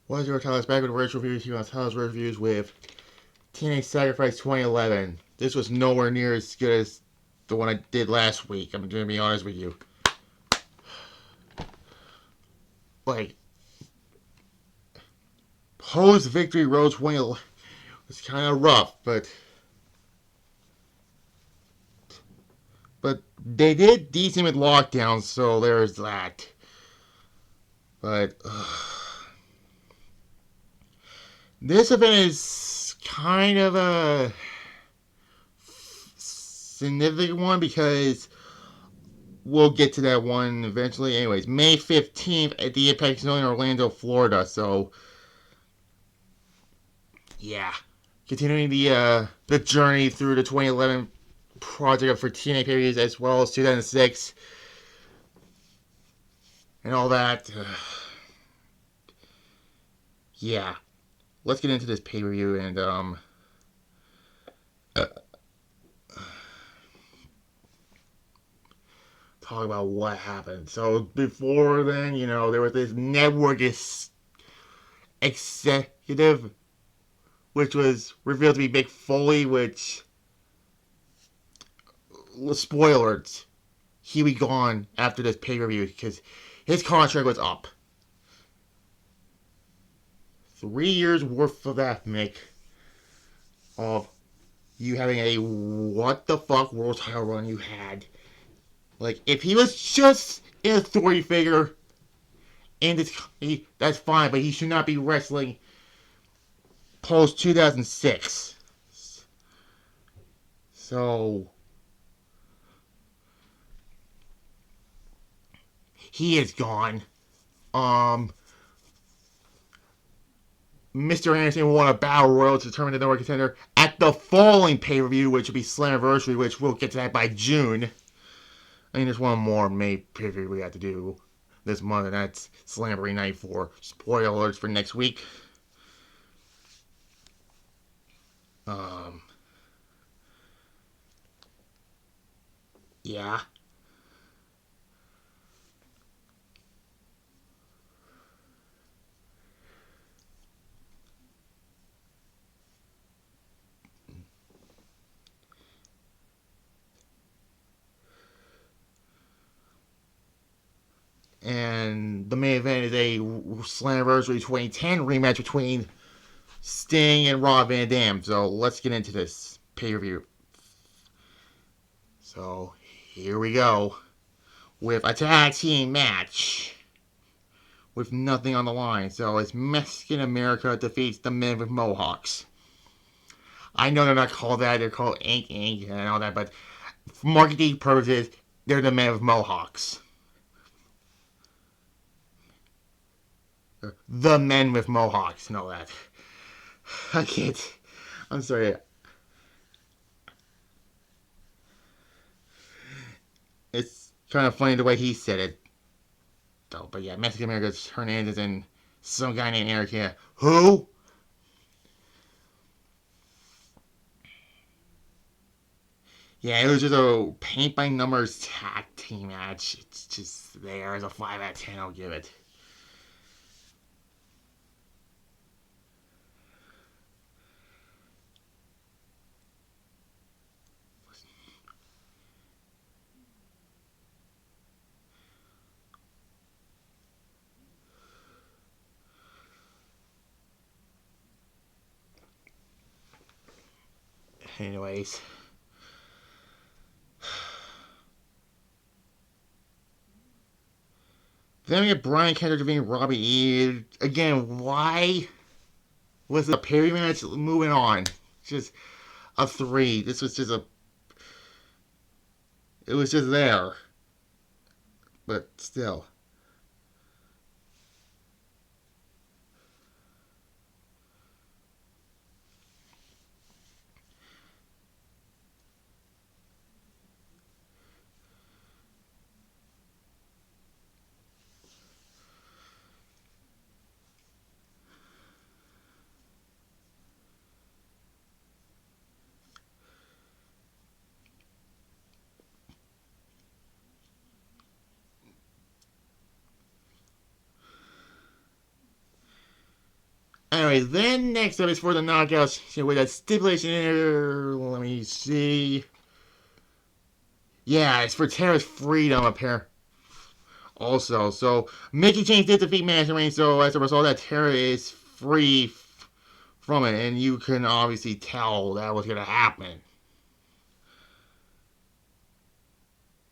What's your Tyler's back with Rich Reviews here on Tyler's Reviews with TNA Sacrifice 2011. This was nowhere near as good as the one I did last week. I'm going to be honest with you. Like, post victory road 2011 was kind of rough, but they did decent with lockdowns, so there's that. But this event is kind of a significant one because we'll get to that one eventually. Anyways, May 15th at the Impact Zone in Orlando, Florida. So, yeah. Continuing the journey through the 2011 project for TNA periods as well as 2006 and all that. Yeah. Let's get into this pay-per-view and talk about what happened. So before then, there was this network executive, which was revealed to be Mick Foley, which, spoilers, he be gone after this pay-per-view because his contract was up. 3 years worth of that, Mick, of you having a what the fuck world title run you had. Like, if he was just an authority figure, and that's fine, but he should not be wrestling post 2006. So, he is gone. Mr. Anderson won a battle royal to determine the number one contender at the following pay-per-view, which will be Slammiversary, which we'll get to that by June. I mean, there's one more May pay-per-view we have to do this month, and that's Slamboree Night 4. Spoiler alerts for next week. Yeah. And the main event is a Slammiversary 2010 rematch between Sting and Rob Van Dam. So let's get into this pay-per-view. So here we go with a tag team match with nothing on the line. So it's Mexican America defeats the Men with Mohawks. I know they're not called that. They're called Ink Ink and all that, but for marketing purposes, they're the Men with Mohawks. The Men with Mohawks and all that. I can't. I'm sorry. It's kind of funny the way he said it, though. But yeah, Mexican America's Hernandez and some guy named Eric here. Who? Yeah, it was just a paint by numbers tag team match. It's just there as a 5 out of 10. I'll give it. Anyways. Then we get Brian Kendrick defeating Robbie E. Again, why was the Perry match moving on? Just a 3. This was just a. It was just there. But still. Anyway, then next up is for the knockouts with a stipulation here. Let me see. Yeah, it's for Tara's freedom, apparently. Also, so Mickey James did defeat Manson Reigns, so as a result, that Tara is free from it, and you can obviously tell that was gonna happen.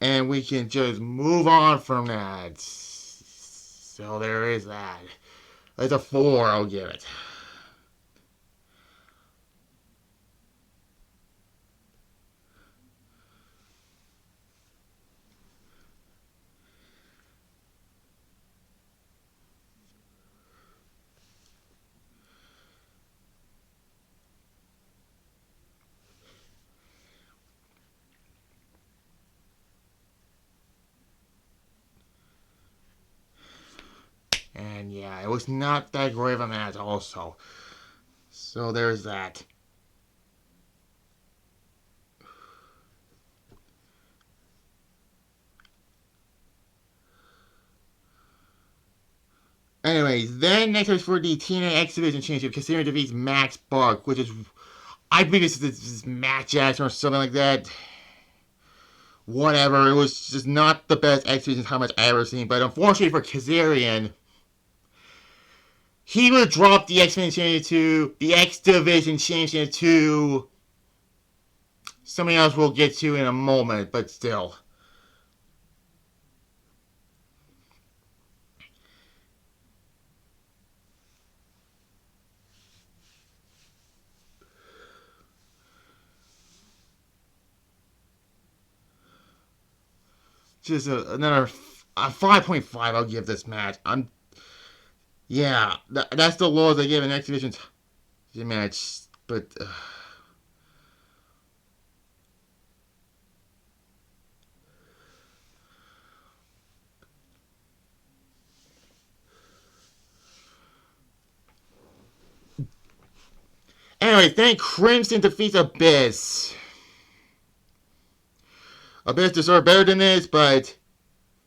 And we can just move on from that. So there is that. It's a 4, I'll give it. And yeah, it was not that great of a match also. So there's that. Anyways, then next is for the TNA X Division Championship. Casino defeats Max Buck, which is, I believe this match action or something like that. Whatever, it was just not the best X Division match I ever seen. But unfortunately for Kazarian, he would drop the X Division Championship to the X Division Championship to something else we'll get to in a moment, but still. Just another 5.5 I'll give this match. Yeah, that's the lowest I give an X Division match, but anyway, then Crimson defeats Abyss. Abyss deserved better than this, but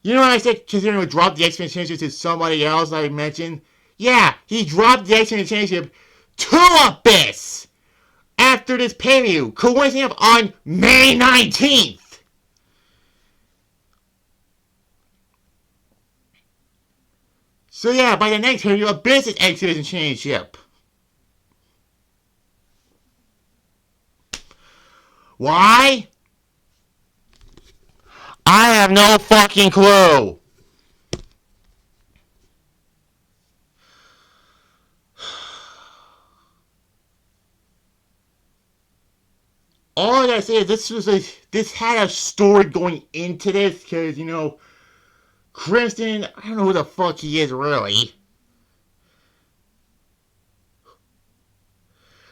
you know what I said? Considering we dropped the X Men Championship to somebody else, I mentioned. Yeah, he dropped the X Men Championship to Abyss after this pay-per-view, coincidentally on May 19th. So yeah, by the next pay-per-view, Abyss is X Division Championship. Why? I have no fucking clue. All I gotta say is this had a story going into this, because, you know, Crimson, I don't know who the fuck he is really.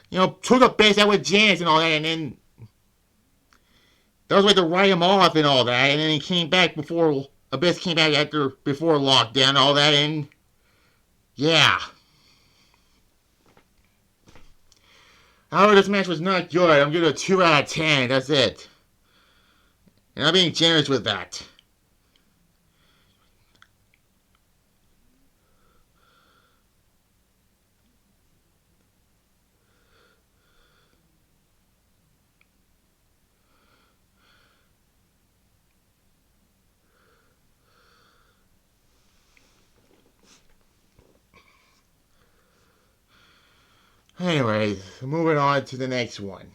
You know, took a base out with Janice and all that, and then that was like to write him off and all that, and then he came back before Abyss came back before lockdown and all that, and yeah. However, this match was not good. I'm giving it a 2 out of 10. That's it. And I'm being generous with that. Anyways, moving on to the next one.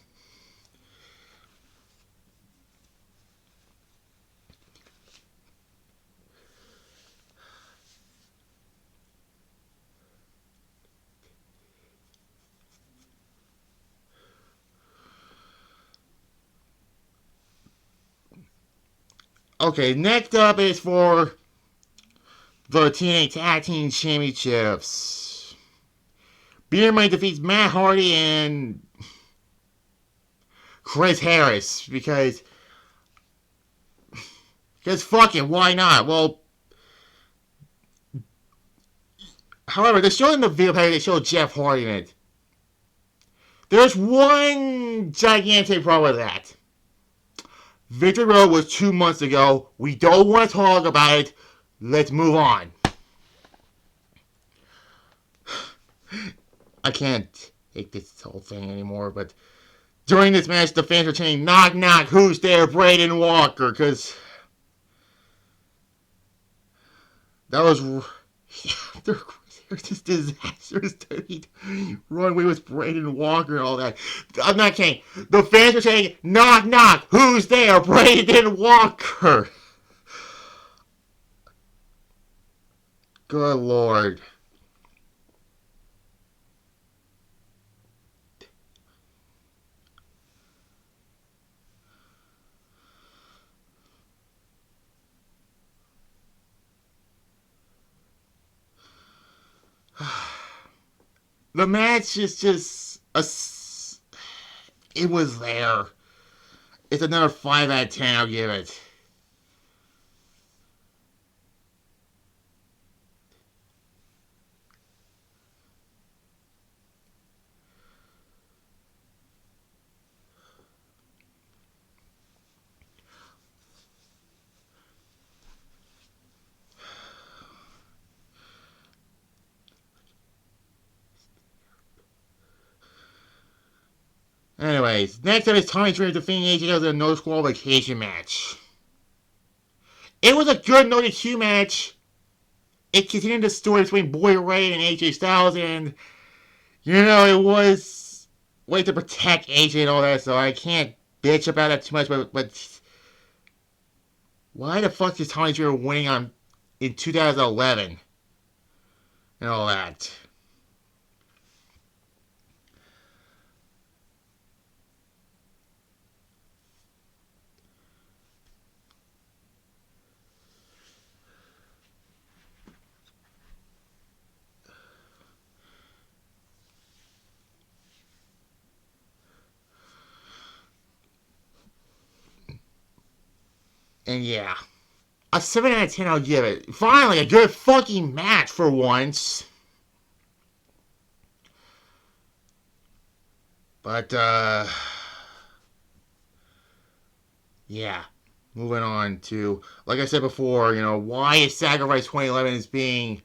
Okay, next up is for the TNA Tag Team Championships. Beer Money defeats Matt Hardy and Chris Harris because fuck it, why not? Well, however, they're showing the video package, they show Jeff Hardy in it. There's one gigantic problem with that. Victory Road was 2 months ago. We don't want to talk about it. Let's move on. I can't take this whole thing anymore, but during this match, the fans were chanting, knock, knock, who's there, Braden Walker, because that was, there's this disastrous runway with Braden Walker and all that. I'm not kidding. The fans were saying, knock, knock, who's there, Braden Walker. Good Lord. The match is just it was there. It's another 5 out of 10, I'll give it. Anyways, next up is Tommy Dreamer defeating AJ Styles in a no disqualification match. It was a good no DQ match. It continued the story between Boy Ray and AJ Styles, and it was a way to protect AJ and all that, so I can't bitch about that too much, but why the fuck is Tommy Dreamer winning in 2011 and all that? And yeah, a 7 out of 10 I'll give it. Finally, a good fucking match for once. But, yeah. Moving on to, like I said before, why is Sacrifice 2011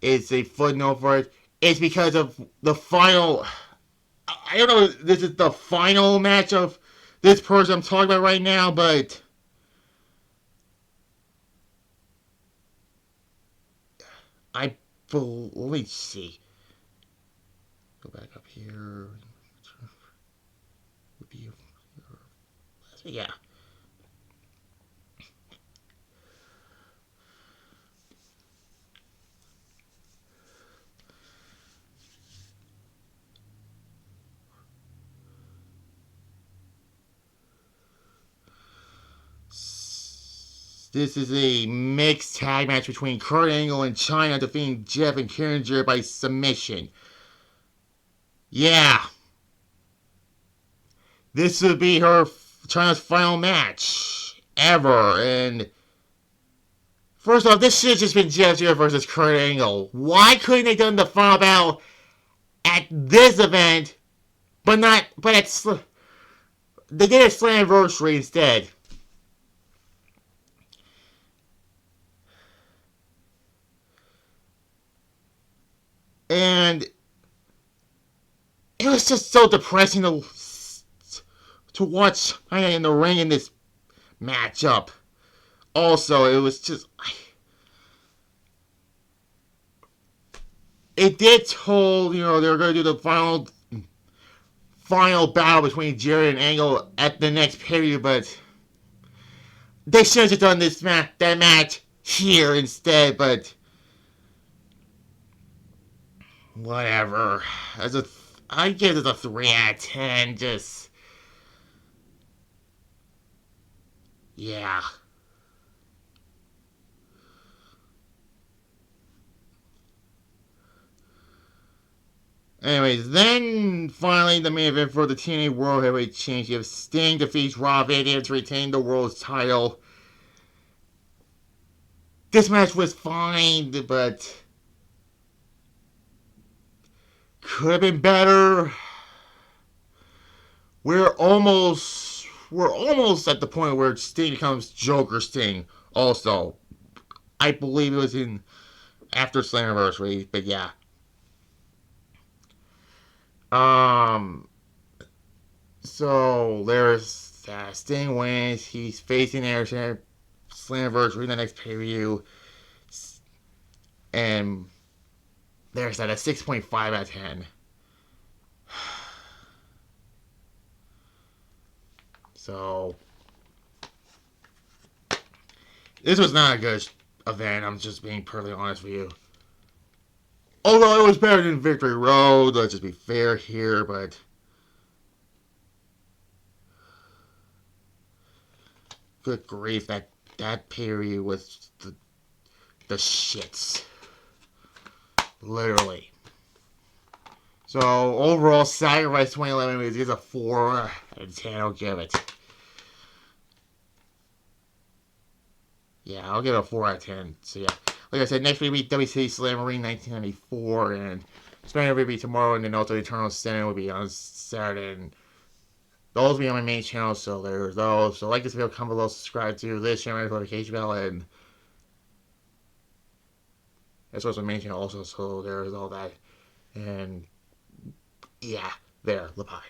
it's a footnote for it. It's because of the final, I don't know if this is the final match of this person I'm talking about right now, but let me see. Go back up here. Yeah. This is a mixed tag match between Kurt Angle and Chyna defeating Jeff and Karen Jarrett by submission. Yeah. This would be Chyna's final match ever. And first off, this should have just been Jeff Jarrett versus Kurt Angle. Why couldn't they done the final battle at this event, but they did a Slammiversary instead? And it was just so depressing to watch Chyna in the ring in this matchup. Also, it was just, it did told, they were going to do the final battle between Jarrett and Angle at the next pay-per-view, but they should have just done that match here instead, but whatever. I give it a 3 out of 10, just, yeah. Anyways, then finally the main event for the TNA World Heavyweight Championship. Sting defeats Rob Van Dam to retain the world's title. This match was fine, but could have been better. We're almost at the point where Sting becomes Joker Sting. Also, I believe it was after Slammiversary, but yeah. Um, so there's Sting wins. He's facing Anderson Slammiversary in the next pay-per-view. And there's that a 6.5 out of 10. So this was not a good event. I'm just being perfectly honest with you. Although it was better than Victory Road, let's just be fair here, but good grief, that period was the shits. Literally. So overall, Sacrifice 2011 is a 4 out of 10. I'll give it. Yeah, I'll give it a 4 out of 10. So yeah, like I said, next week will be WCW Slam Marine 1994, and SmackDown will be tomorrow, and then also Eternal Sin will be on Saturday. And those will be on my main channel, so there's those. So like this video, comment below, subscribe to this channel, notification bell, and that's what's my main channel also. So there's all that, and yeah, there, the pie.